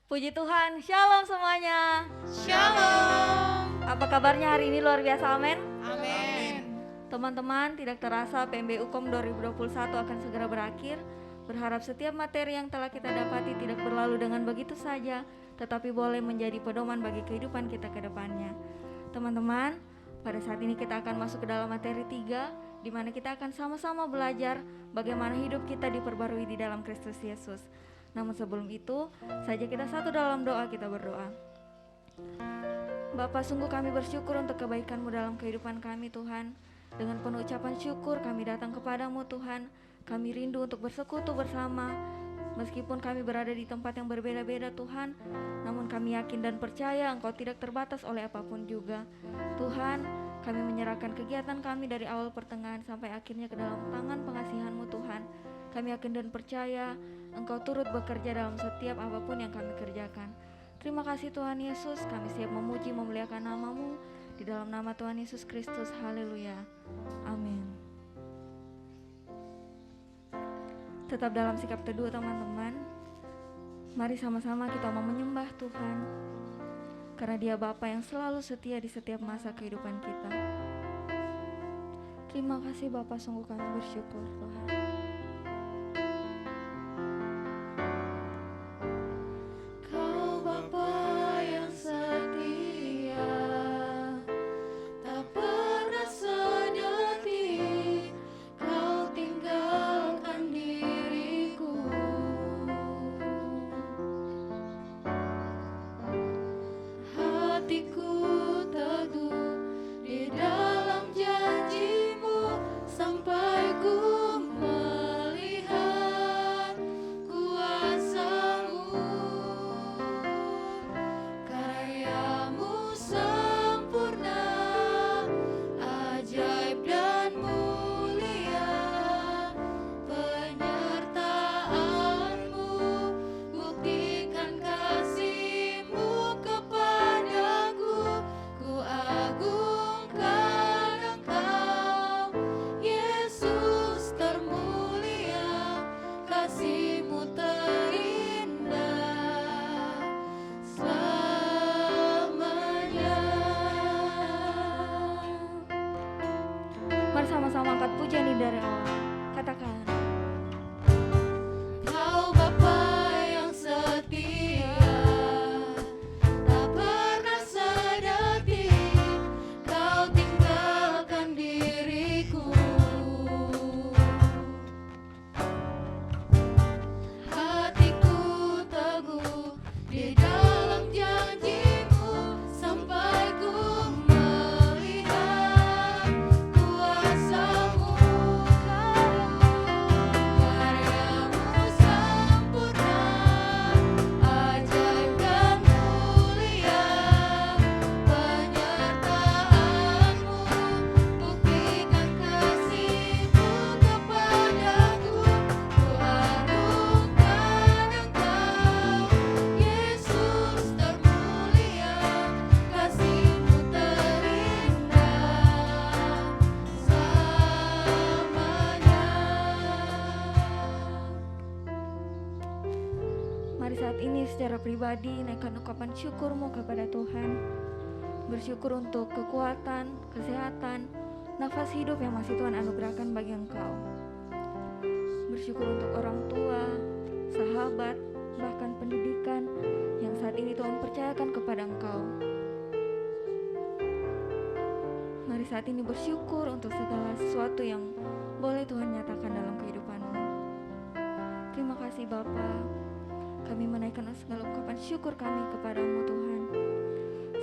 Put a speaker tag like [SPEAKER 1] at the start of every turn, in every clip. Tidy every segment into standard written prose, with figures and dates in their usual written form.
[SPEAKER 1] Puji Tuhan, shalom semuanya.
[SPEAKER 2] Shalom.
[SPEAKER 1] Apa kabarnya hari ini? Luar biasa, amin.
[SPEAKER 2] Amin.
[SPEAKER 1] Teman-teman, tidak terasa PMB UKOM 2021 akan segera berakhir. Berharap setiap materi yang telah kita dapati tidak berlalu dengan begitu saja, tetapi boleh menjadi pedoman bagi kehidupan kita ke depannya. Teman-teman, pada saat ini kita akan masuk ke dalam materi 3, di mana kita akan sama-sama belajar bagaimana hidup kita diperbarui di dalam Kristus Yesus. Namun sebelum itu, saja kita satu dalam doa, kita berdoa. Bapa, sungguh kami bersyukur untuk kebaikan-Mu dalam kehidupan kami, Tuhan. Dengan penuh ucapan syukur kami datang kepadamu, Tuhan. Kami rindu untuk bersekutu bersama. Meskipun kami berada di tempat yang berbeda-beda, Tuhan, namun kami yakin dan percaya Engkau tidak terbatas oleh apapun juga. Tuhan, kami menyerahkan kegiatan kami dari awal pertengahan sampai akhirnya ke dalam tangan pengasihan-Mu, Tuhan. Kami yakin dan percaya Engkau turut bekerja dalam setiap apapun yang kami kerjakan. Terima kasih Tuhan Yesus, kami siap memuji memuliakan nama-Mu di dalam nama Tuhan Yesus Kristus. Haleluya. Amin. Tetap dalam sikap teduh teman-teman. Mari sama-sama kita mau menyembah Tuhan, karena Dia Bapa yang selalu setia di setiap masa kehidupan kita. Terima kasih Bapa, sungguh kami bersyukur Tuhan. Mari sama-sama angkat pujian ini dari awal. Katakan.
[SPEAKER 2] Kau Bapa yang setia, tak pernah sedetik Kau tinggalkan diriku. Hatiku teguh di dalam janji-Mu sampai ku melihat kuasa-Mu. Karya-Mu sempurna, ajaib dan mulia. Penyertaan-Mu buktikan kasih-Mu kepadaku. Ku agungkan Engkau, Yesus termulia. Kasih-Mu terindah selamanya.
[SPEAKER 1] Mari saat ini secara pribadi naikkan ungkapan syukur-Mu kepada Tuhan. Bersyukur untuk kekuatan, kesehatan, nafas hidup yang masih Tuhan anugerahkan bagi engkau. Bersyukur untuk orang tua, sahabat, bahkan pendidikan yang saat ini Tuhan percayakan kepada engkau. Mari saat ini bersyukur untuk segala sesuatu yang boleh Tuhan nyatakan dalam kehidupanmu. Terima kasih Bapa. Kami menaikkan segala ungkapan syukur kami kepadamu Tuhan,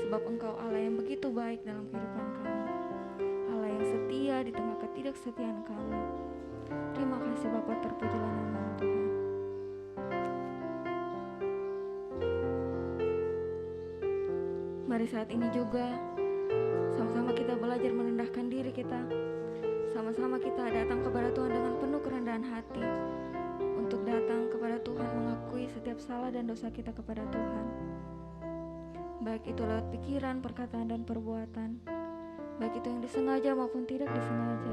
[SPEAKER 1] sebab Engkau Allah yang begitu baik dalam kehidupan kami, Allah yang setia di tengah ketidaksetiaan kami. Terima kasih Bapa, terpujilah nama-Mu Tuhan. Mari saat ini juga sama-sama kita belajar merendahkan diri kita. Sama-sama kita datang kepada Tuhan dengan penuh kerendahan hati, untuk datang kepada Tuhan mengakui setiap salah dan dosa kita kepada Tuhan, baik itu lewat pikiran, perkataan, dan perbuatan, baik itu yang disengaja maupun tidak disengaja,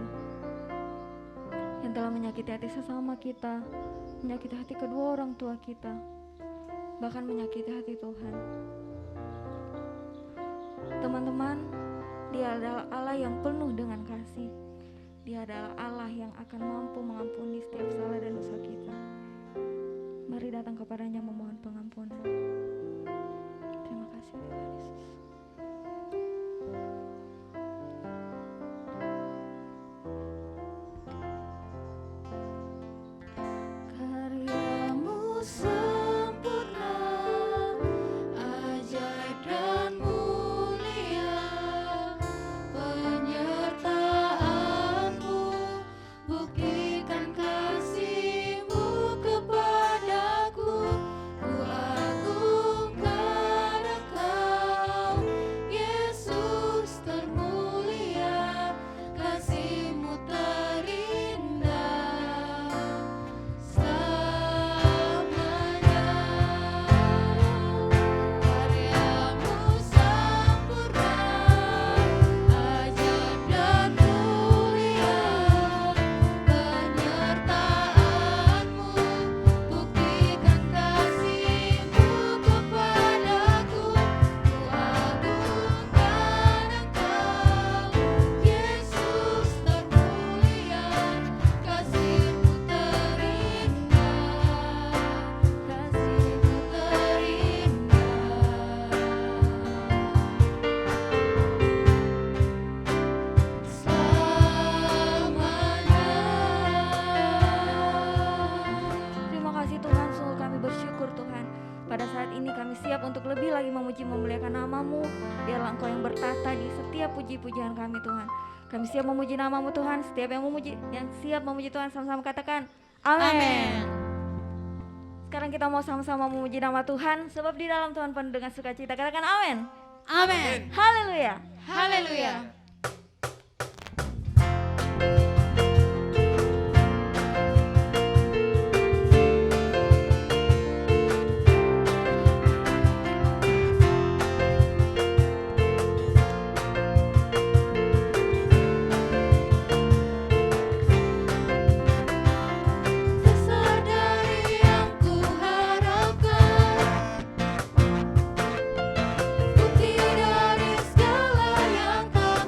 [SPEAKER 1] yang telah menyakiti hati sesama kita, menyakiti hati kedua orang tua kita, bahkan menyakiti hati Tuhan. Teman-teman, Dia adalah Allah yang penuh dengan kasih. Dia adalah Allah yang akan mampu mengampuni setiap salah dan dosa kita. Mari datang kepadanya memohon pengampunan. Terima kasih Tuhan Yesus.
[SPEAKER 2] Karyamu sempurna, ajaib dan mulia, penyertaan-Mu buktikan kasih-Mu kepadaku. Ku agungkan Engkau, Yesus termulia, kasih-Mu terindah selamanya. Karyamu sempurna, ajaib dan mulia, penyertaan-Mu buktikan kasih-Mu kepadaku. Ku agungkan Engkau, Yesus termulia, kasih-Mu terindah, kasih-Mu terindah selamanya.
[SPEAKER 1] Terima kasih Tuhan, sungguh kami bersyukur Tuhan. Pada saat ini kami siap untuk lebih lagi memuji memuliakan nama-Mu. Biarlah Engkau yang bertata di setiap puji-pujian kami Tuhan. Kami siap memuji nama-Mu Tuhan. Setiap yang siap memuji Tuhan sama-sama katakan amin. Sekarang kita mau sama-sama memuji nama Tuhan, sebab di dalam Tuhan penuh dengan sukacita. Katakan amin.
[SPEAKER 2] Amin.
[SPEAKER 1] Haleluya.
[SPEAKER 2] Haleluya. Besar dari yang ku harapkan, bukti dari segala yang tak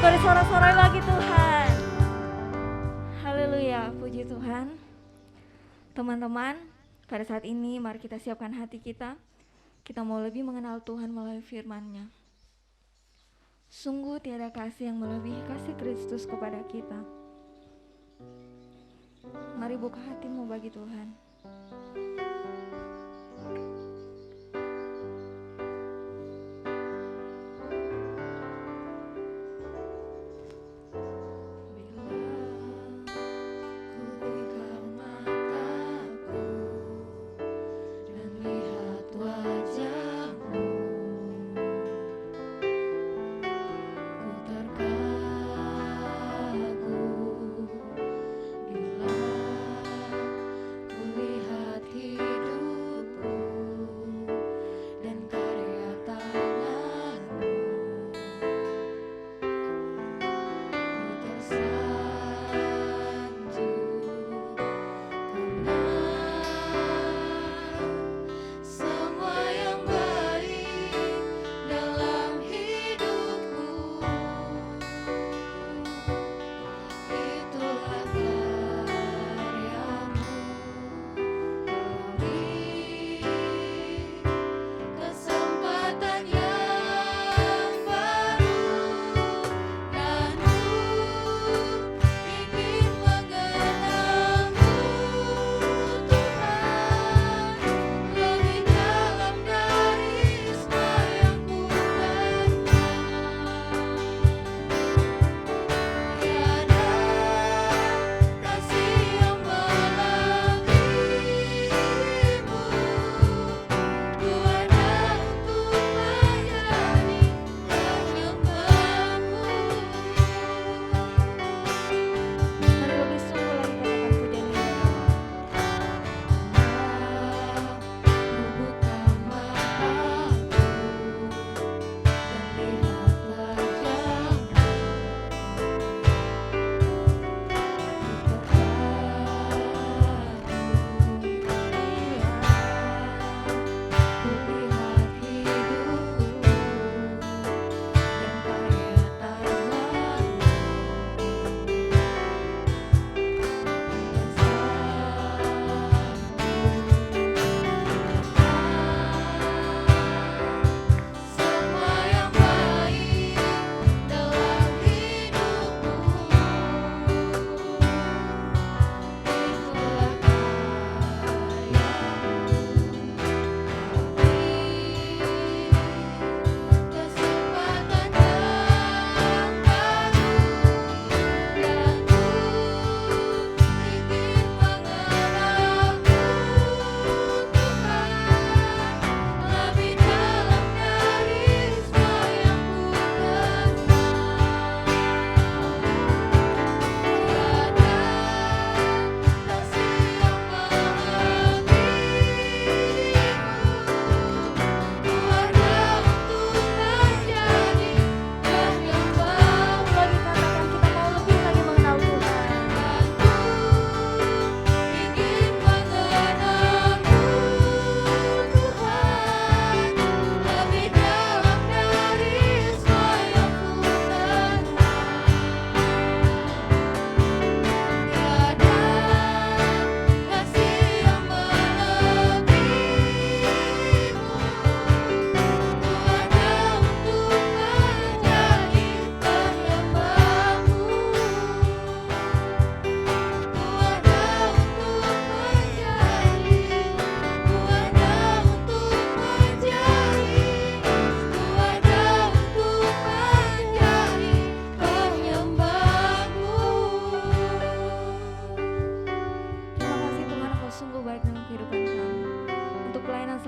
[SPEAKER 1] Bersorak-sorai lagi Tuhan. Haleluya, puji Tuhan. Teman-teman, pada saat ini mari kita siapkan hati kita. Kita mau lebih mengenal Tuhan melalui firman-Nya. Sungguh tiada kasih yang melebihi kasih Kristus kepada kita. Mari buka hatimu bagi Tuhan.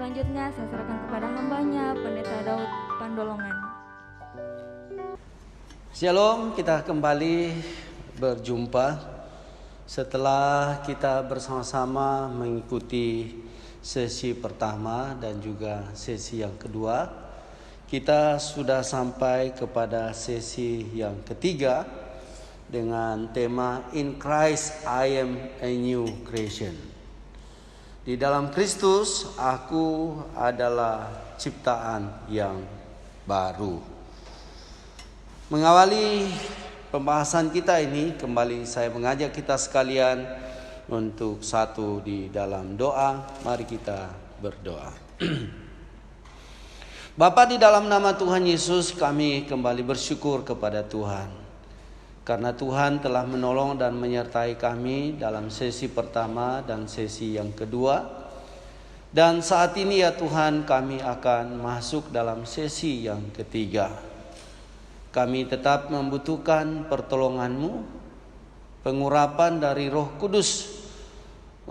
[SPEAKER 1] selanjutnya saya serahkan kepada hambanya, Pendeta Daud Pandolongan.
[SPEAKER 3] Shalom, kita kembali berjumpa setelah kita bersama-sama mengikuti sesi pertama dan juga sesi yang kedua. Kita sudah sampai kepada sesi yang ketiga dengan tema In Christ I am a new creation. Di dalam Kristus aku adalah ciptaan yang baru. Mengawali pembahasan kita ini, kembali saya mengajak kita sekalian untuk satu di dalam doa. Mari kita berdoa. Bapa, di dalam nama Tuhan Yesus kami kembali bersyukur kepada Tuhan, karena Tuhan telah menolong dan menyertai kami dalam sesi pertama dan sesi yang kedua. Dan saat ini ya Tuhan, kami akan masuk dalam sesi yang ketiga. Kami tetap membutuhkan pertolongan-Mu, pengurapan dari Roh Kudus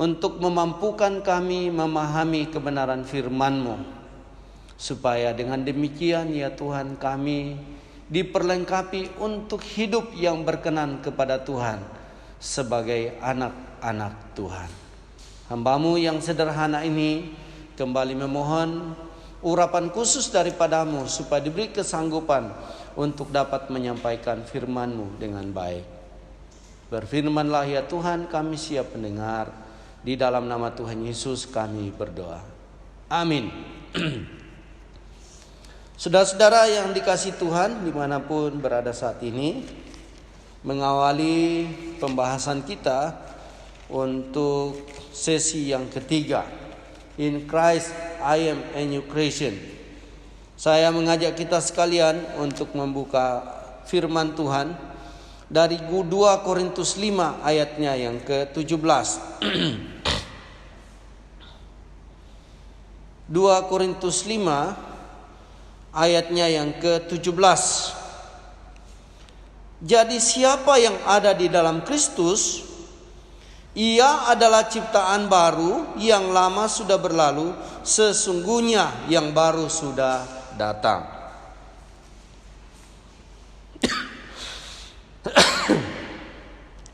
[SPEAKER 3] untuk memampukan kami memahami kebenaran firman-Mu, supaya dengan demikian ya Tuhan, kami diperlengkapi untuk hidup yang berkenan kepada Tuhan sebagai anak-anak Tuhan. Hamba-Mu yang sederhana ini kembali memohon urapan khusus daripada-Mu, supaya diberi kesanggupan untuk dapat menyampaikan firman-Mu dengan baik. Berfirmanlah ya Tuhan, kami siap mendengar. Di dalam nama Tuhan Yesus kami berdoa. Amin. Saudara-saudara yang dikasihi Tuhan dimanapun berada saat ini, mengawali pembahasan kita untuk sesi yang ketiga, In Christ I am a new creation. Saya mengajak kita sekalian untuk membuka firman Tuhan dari 2 Korintus 5 ayatnya yang ke-17. 2 Korintus 5 ayatnya yang ke-17. Jadi siapa yang ada di dalam Kristus, ia adalah ciptaan baru, yang lama sudah berlalu, sesungguhnya yang baru sudah datang.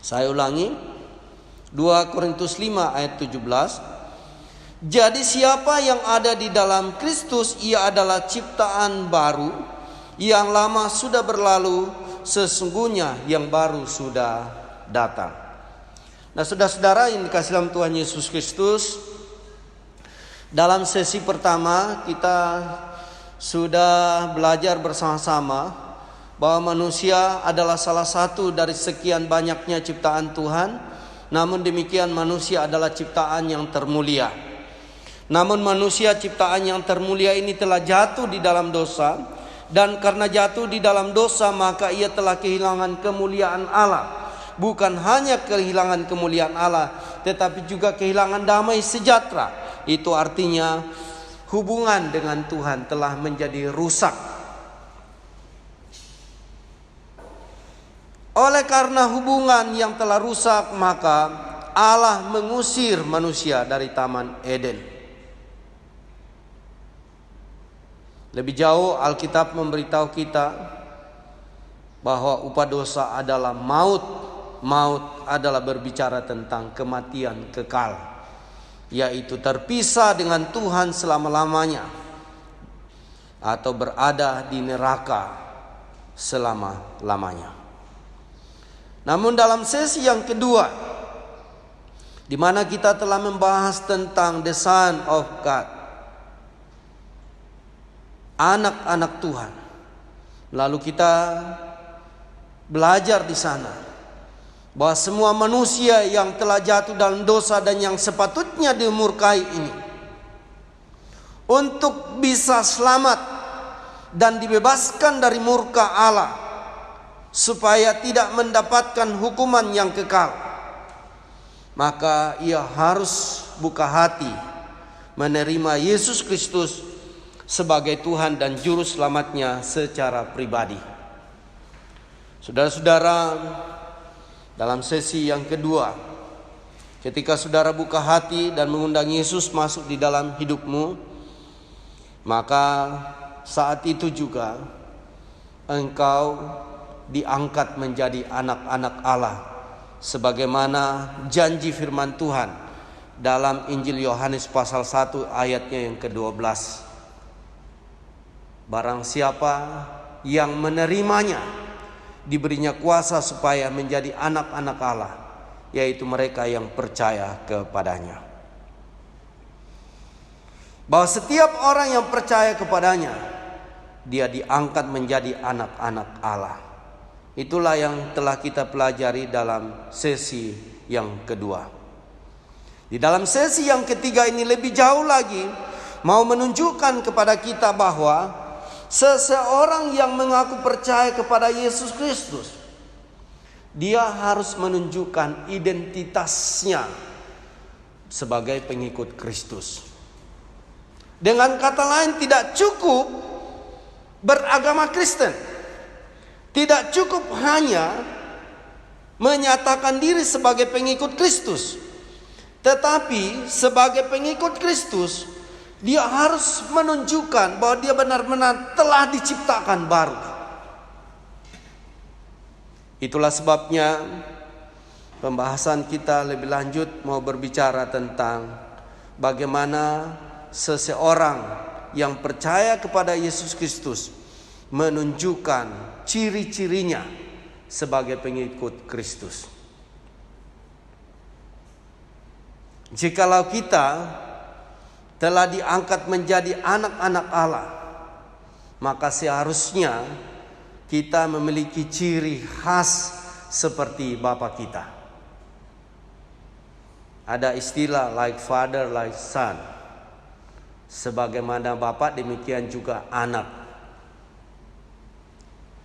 [SPEAKER 3] Saya ulangi, 2 Korintus 5 ayat 17. Jadi siapa yang ada di dalam Kristus, ia adalah ciptaan baru, yang lama sudah berlalu, sesungguhnya yang baru sudah datang. Nah, saudara-saudara yang dikasihi dalam Tuhan Yesus Kristus, dalam sesi pertama kita sudah belajar bersama-sama bahwa manusia adalah salah satu dari sekian banyaknya ciptaan Tuhan. Namun demikian, manusia adalah ciptaan yang termulia. Namun manusia ciptaan yang termulia ini telah jatuh di dalam dosa, dan karena jatuh di dalam dosa maka ia telah kehilangan kemuliaan Allah. Bukan hanya kehilangan kemuliaan Allah, tetapi juga kehilangan damai sejahtera. Itu artinya hubungan dengan Tuhan telah menjadi rusak. Oleh karena hubungan yang telah rusak, maka Allah mengusir manusia dari Taman Eden. Lebih jauh, Alkitab memberitahu kita bahwa upah dosa adalah maut. Maut adalah berbicara tentang kematian kekal, yaitu terpisah dengan Tuhan selama-lamanya, atau berada di neraka selama-lamanya. Namun dalam sesi yang kedua, di mana kita telah membahas tentang the Son of God, anak-anak Tuhan, lalu kita belajar di sana bahwa semua manusia yang telah jatuh dalam dosa dan yang sepatutnya dimurkai ini, untuk bisa selamat dan dibebaskan dari murka Allah, supaya tidak mendapatkan hukuman yang kekal, maka ia harus buka hati menerima Yesus Kristus sebagai Tuhan dan Juru Selamatnya secara pribadi. Saudara-saudara, dalam sesi yang kedua, ketika saudara buka hati dan mengundang Yesus masuk di dalam hidupmu, maka saat itu juga engkau diangkat menjadi anak-anak Allah, sebagaimana janji firman Tuhan dalam Injil Yohanes pasal 1 ayatnya yang ke-12. Barang siapa yang menerimanya, diberinya kuasa supaya menjadi anak-anak Allah, yaitu mereka yang percaya kepadanya. Bahwa setiap orang yang percaya kepadanya, dia diangkat menjadi anak-anak Allah. Itulah yang telah kita pelajari dalam sesi yang kedua. Di dalam sesi yang ketiga ini lebih jauh lagi, mau menunjukkan kepada kita bahwa seseorang yang mengaku percaya kepada Yesus Kristus, dia harus menunjukkan identitasnya sebagai pengikut Kristus. Dengan kata lain, tidak cukup beragama Kristen. Tidak cukup hanya menyatakan diri sebagai pengikut Kristus. Tetapi sebagai pengikut Kristus, dia harus menunjukkan bahwa dia benar-benar telah diciptakan baru. Itulah sebabnya pembahasan kita lebih lanjut mau berbicara tentang bagaimana seseorang yang percaya kepada Yesus Kristus menunjukkan ciri-cirinya sebagai pengikut Kristus. Jikalau kita telah diangkat menjadi anak-anak Allah, maka seharusnya kita memiliki ciri khas seperti Bapa kita. Ada istilah like father, like son. Sebagaimana Bapa, demikian juga anak.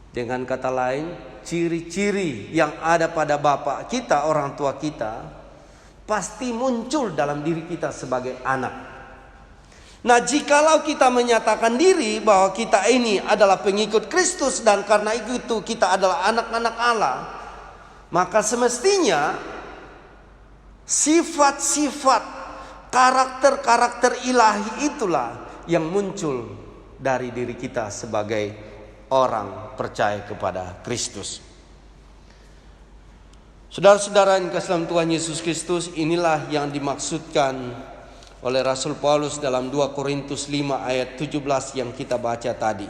[SPEAKER 3] Dengan kata lain, ciri-ciri yang ada pada Bapa kita, orang tua kita, pasti muncul dalam diri kita sebagai anak. Nah, jikalau kita menyatakan diri bahwa kita ini adalah pengikut Kristus dan karena itu kita adalah anak-anak Allah, maka semestinya sifat-sifat, karakter-karakter ilahi itulah yang muncul dari diri kita sebagai orang percaya kepada Kristus. Saudara-saudara yang kasih dalam Tuhan Yesus Kristus, inilah yang dimaksudkan oleh Rasul Paulus dalam 2 Korintus 5 ayat 17 yang kita baca tadi.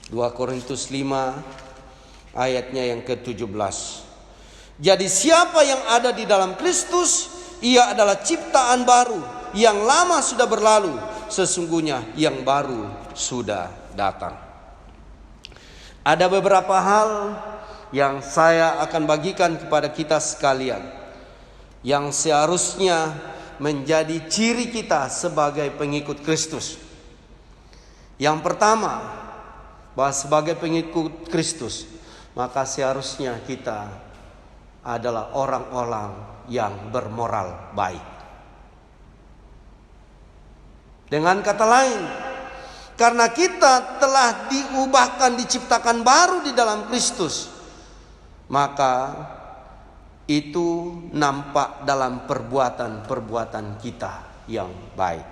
[SPEAKER 3] 2 Korintus 5 ayatnya yang ke-17. Jadi siapa yang ada di dalam Kristus, ia adalah ciptaan baru. Yang lama sudah berlalu, sesungguhnya yang baru sudah datang. Ada beberapa hal yang saya akan bagikan kepada kita sekalian, yang seharusnya menjadi ciri kita sebagai pengikut Kristus. Yang pertama, bahwa sebagai pengikut Kristus, maka seharusnya kita adalah orang-orang yang bermoral baik. Dengan kata lain, karena kita telah diubahkan, diciptakan baru di dalam Kristus, maka itu nampak dalam perbuatan-perbuatan kita yang baik.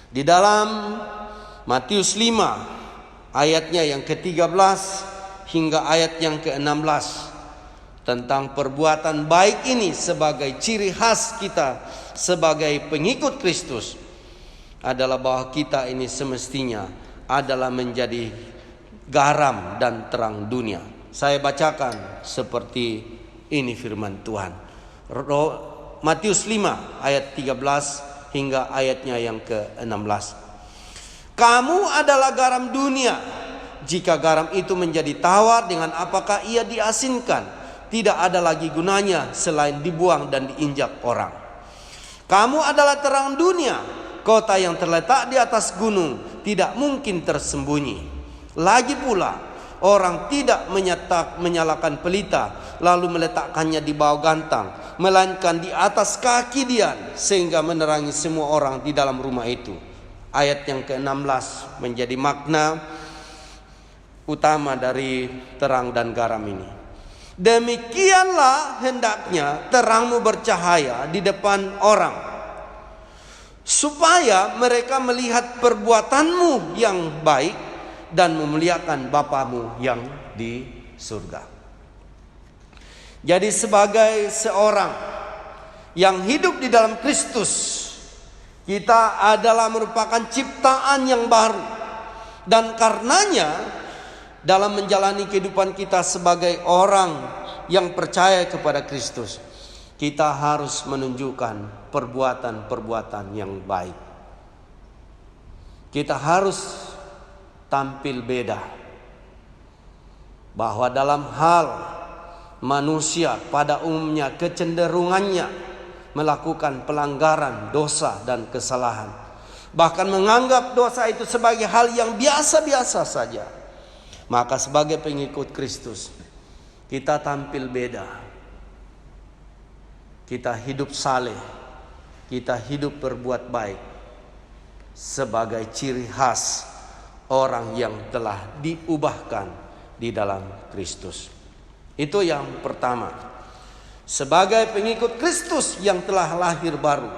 [SPEAKER 3] Di dalam Matius 5 ayatnya yang ke-13 hingga ayat yang ke-16 tentang perbuatan baik ini sebagai ciri khas kita sebagai pengikut Kristus adalah bahwa kita ini semestinya adalah menjadi garam dan terang dunia. Saya bacakan seperti ini firman Tuhan. Matius 5 ayat 13 hingga ayatnya yang ke-16. Kamu adalah garam dunia. Jika garam itu menjadi tawar, dengan apakah ia diasinkan? Tidak ada lagi gunanya selain dibuang dan diinjak orang. Kamu adalah terang dunia. Kota yang terletak di atas gunung tidak mungkin tersembunyi. Lagi pula, orang tidak menyalakan pelita lalu meletakkannya di bawah gantang, melainkan di atas kaki dian, sehingga menerangi semua orang di dalam rumah itu. Ayat yang ke-16 menjadi makna utama dari terang dan garam ini. Demikianlah hendaknya terangmu bercahaya di depan orang, supaya mereka melihat perbuatanmu yang baik dan memuliakan Bapamu yang di surga. Jadi sebagai seorang yang hidup di dalam Kristus, kita adalah merupakan ciptaan yang baru. Dan karenanya dalam menjalani kehidupan kita sebagai orang yang percaya kepada Kristus, kita harus menunjukkan perbuatan-perbuatan yang baik. Kita harus tampil beda. bahwa dalam hal manusia pada umumnya kecenderungannya melakukan pelanggaran, dosa dan kesalahan, bahkan menganggap dosa itu sebagai hal yang biasa-biasa saja. Maka sebagai pengikut Kristus, kita tampil beda. Kita hidup saleh, kita hidup berbuat baik sebagai ciri khas orang yang telah diubahkan di dalam Kristus. Itu yang pertama. Sebagai pengikut Kristus yang telah lahir baru,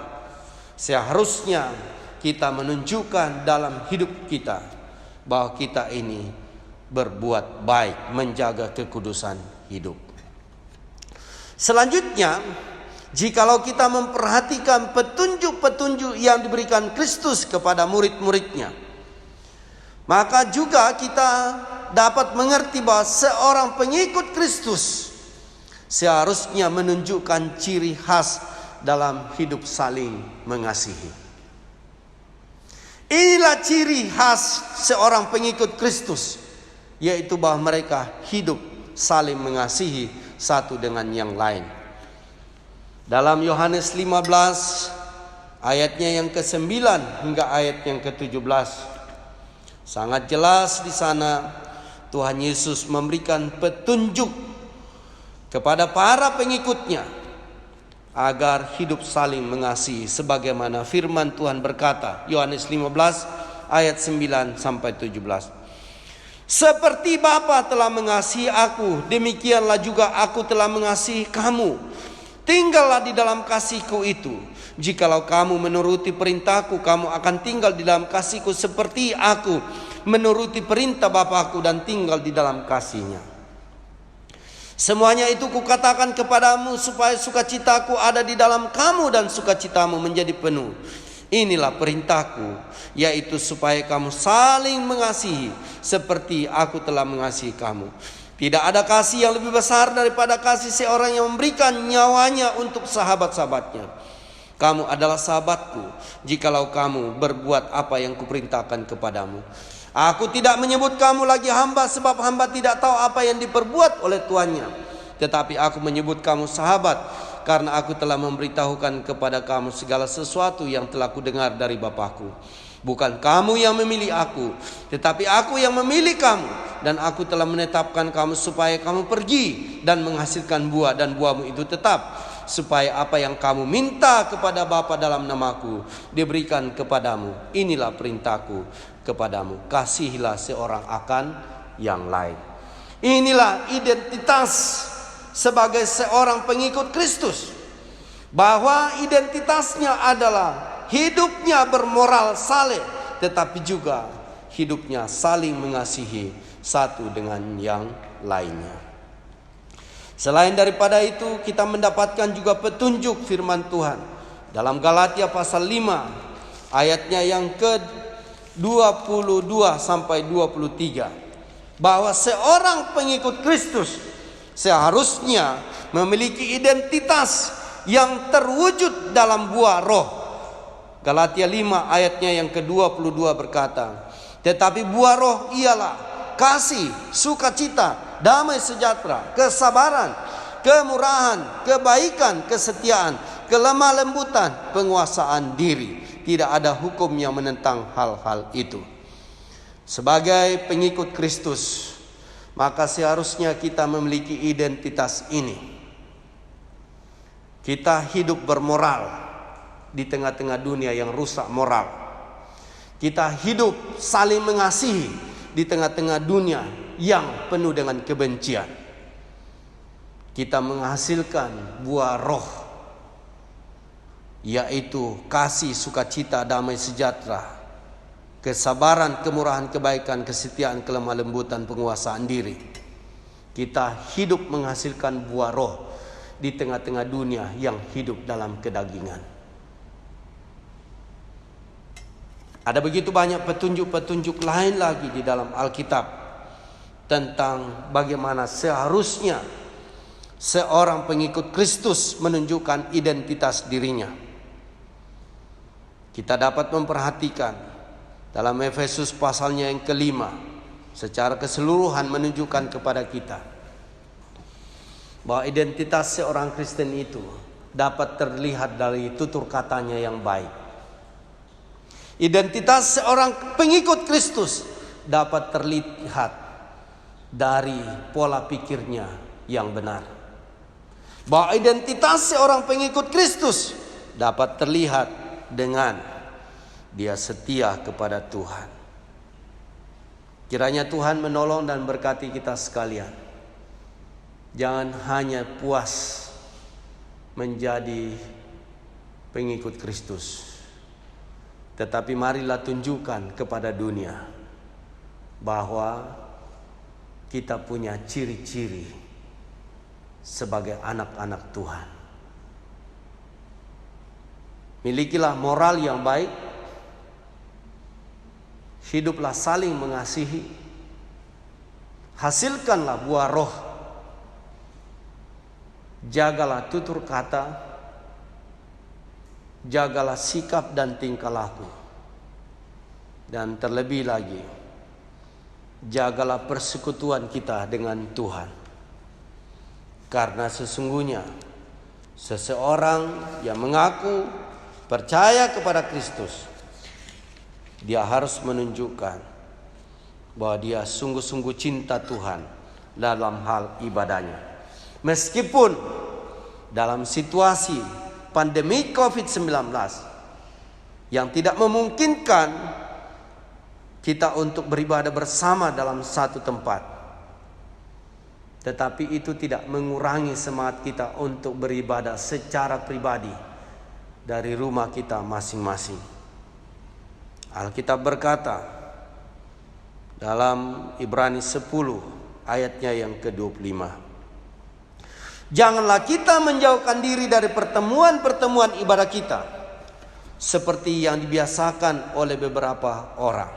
[SPEAKER 3] seharusnya kita menunjukkan dalam hidup kita bahwa kita ini berbuat baik, menjaga kekudusan hidup. Selanjutnya, jikalau kita memperhatikan petunjuk-petunjuk yang diberikan Kristus kepada murid-muridnya, maka juga kita dapat mengerti bahwa seorang pengikut Kristus seharusnya menunjukkan ciri khas dalam hidup saling mengasihi. Inilah ciri khas seorang pengikut Kristus, yaitu bahwa mereka hidup saling mengasihi satu dengan yang lain. Dalam Yohanes 15 ayatnya yang ke-9 hingga ayat yang ke-17, sangat jelas di sana Tuhan Yesus memberikan petunjuk kepada para pengikutnya agar hidup saling mengasihi sebagaimana firman Tuhan berkata, Yohanes 15 ayat 9 sampai 17. Seperti Bapa telah mengasihi aku, demikianlah juga aku telah mengasihi kamu. Tinggallah di dalam kasihku itu. Jikalau kamu menuruti perintahku, kamu akan tinggal di dalam kasihku seperti aku menuruti perintah Bapakku dan tinggal di dalam kasihnya. Semuanya itu kukatakan kepadamu supaya sukacitaku ada di dalam kamu dan sukacitamu menjadi penuh. Inilah perintahku, yaitu supaya kamu saling mengasihi seperti aku telah mengasihi kamu. Tidak ada kasih yang lebih besar daripada kasih seorang yang memberikan nyawanya untuk sahabat-sahabatnya. Kamu adalah sahabatku jikalau kamu berbuat apa yang kuperintahkan kepadamu. Aku tidak menyebut kamu lagi hamba, sebab hamba tidak tahu apa yang diperbuat oleh tuannya. Tetapi aku menyebut kamu sahabat, karena aku telah memberitahukan kepada kamu segala sesuatu yang telah kudengar dari Bapakku. Bukan kamu yang memilih aku, tetapi aku yang memilih kamu. Dan aku telah menetapkan kamu supaya kamu pergi dan menghasilkan buah, dan buahmu itu tetap, supaya apa yang kamu minta kepada Bapa dalam namaku diberikan kepadamu. Inilah perintahku kepadamu, kasihilah seorang akan yang lain. Inilah identitas sebagai seorang pengikut Kristus, bahwa identitasnya adalah hidupnya bermoral saleh, tetapi juga hidupnya saling mengasihi satu dengan yang lainnya. Selain daripada itu, kita mendapatkan juga petunjuk firman Tuhan dalam Galatia pasal 5 ayatnya yang ke-22 sampai 23, bahwa seorang pengikut Kristus seharusnya memiliki identitas yang terwujud dalam buah roh. Galatia 5 ayatnya yang ke-22 berkata, tetapi buah roh ialah kasih, sukacita, damai sejahtera, kesabaran, kemurahan, kebaikan, kesetiaan, kelemah lembutan, penguasaan diri. Tidak ada hukum yang menentang hal-hal itu. Sebagai pengikut Kristus, maka seharusnya kita memiliki identitas ini. Kita hidup bermoral di tengah-tengah dunia yang rusak moral. Kita hidup saling mengasihi di tengah-tengah dunia yang penuh dengan kebencian. Kita menghasilkan buah roh, yaitu kasih, sukacita, damai sejahtera, kesabaran, kemurahan, kebaikan, kesetiaan, kelemah lembutan, penguasaan diri. Kita hidup menghasilkan buah roh di tengah-tengah dunia yang hidup dalam kedagingan. Ada begitu banyak petunjuk-petunjuk lain lagi di dalam Alkitab tentang bagaimana seharusnya seorang pengikut Kristus menunjukkan identitas dirinya. Kita dapat memperhatikan dalam Efesus pasalnya yang ke-5 secara keseluruhan menunjukkan kepada kita bahwa identitas seorang Kristen itu dapat terlihat dari tutur katanya yang baik. Identitas seorang pengikut Kristus dapat terlihat dari pola pikirnya yang benar. Bahwa identitas seorang pengikut Kristus dapat terlihat dengan dia setia kepada Tuhan. Kiranya Tuhan menolong dan berkati kita sekalian. Jangan hanya puas menjadi pengikut Kristus, tetapi marilah tunjukkan kepada dunia bahwa kita punya ciri-ciri sebagai anak-anak Tuhan. Milikilah moral yang baik, hiduplah saling mengasihi, hasilkanlah buah roh, jagalah tutur kata, jagalah sikap dan tingkah laku, dan terlebih lagi, jagalah persekutuan kita dengan Tuhan. Karena sesungguhnya seseorang yang mengaku percaya kepada Kristus, dia harus menunjukkan bahwa dia sungguh-sungguh cinta Tuhan dalam hal ibadahnya. Meskipun dalam situasi pandemi COVID-19 yang tidak memungkinkan kita untuk beribadah bersama dalam satu tempat, tetapi itu tidak mengurangi semangat kita untuk beribadah secara pribadi dari rumah kita masing-masing. Alkitab berkata dalam Ibrani 10 ayatnya yang ke-25. Janganlah kita menjauhkan diri dari pertemuan-pertemuan ibadah kita seperti yang dibiasakan oleh beberapa orang.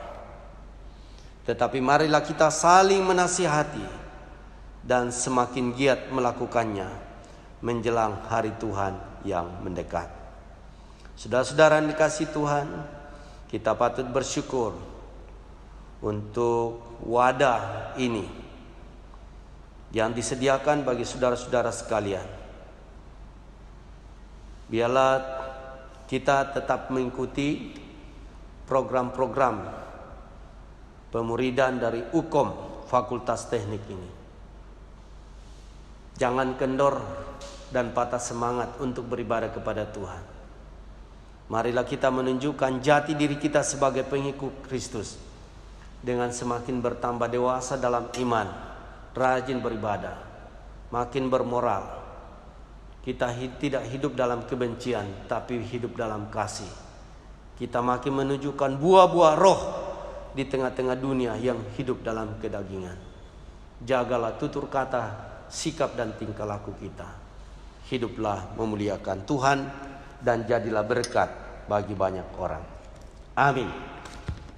[SPEAKER 3] Tetapi marilah kita saling menasihati dan semakin giat melakukannya menjelang hari Tuhan yang mendekat. Saudara-saudara yang dikasihi Tuhan, kita patut bersyukur untuk wadah ini yang disediakan bagi saudara-saudara sekalian. Biarlah kita tetap mengikuti program-program pemuridan dari UKOM Fakultas Teknik ini. Jangan kendor dan patah semangat untuk beribadah kepada Tuhan. Marilah kita menunjukkan jati diri kita sebagai pengikut Kristus dengan semakin bertambah dewasa dalam iman, rajin beribadah, makin bermoral. Kita tidak hidup dalam kebencian, tapi hidup dalam kasih. Kita makin menunjukkan buah-buah roh di tengah-tengah dunia yang hidup dalam kedagingan. Jagalah tutur kata, sikap dan tingkah laku kita. Hiduplah memuliakan Tuhan dan jadilah berkat bagi banyak orang. Amin.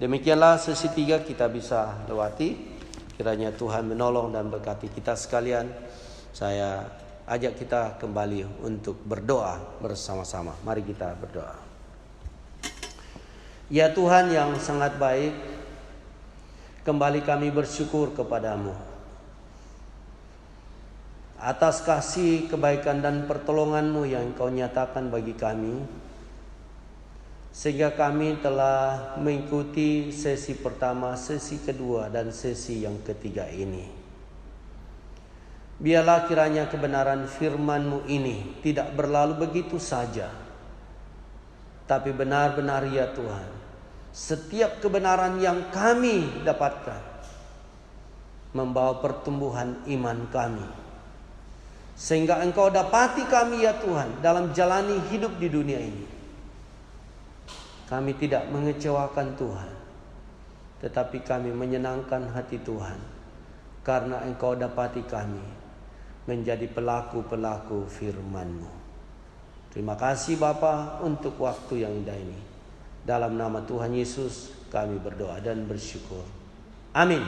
[SPEAKER 3] Demikianlah sesi 3 kita bisa lewati. Kiranya Tuhan menolong dan berkati kita sekalian. Saya ajak kita kembali untuk berdoa bersama-sama. Mari kita berdoa. Ya Tuhan yang sangat baik, kembali kami bersyukur kepadamu atas kasih, kebaikan dan pertolongan-Mu yang Engkau nyatakan bagi kami, sehingga kami telah mengikuti sesi pertama, sesi kedua, dan sesi yang ketiga ini. Biarlah kiranya kebenaran firman-Mu ini tidak berlalu begitu saja, tapi benar-benar ya Tuhan, setiap kebenaran yang kami dapatkan membawa pertumbuhan iman kami, sehingga Engkau dapati kami ya Tuhan dalam jalani hidup di dunia ini. Kami tidak mengecewakan Tuhan, tetapi kami menyenangkan hati Tuhan, karena Engkau dapati kami menjadi pelaku-pelaku firman-Mu. Terima kasih Bapa untuk waktu yang indah ini. Dalam nama Tuhan Yesus kami berdoa dan bersyukur. Amin.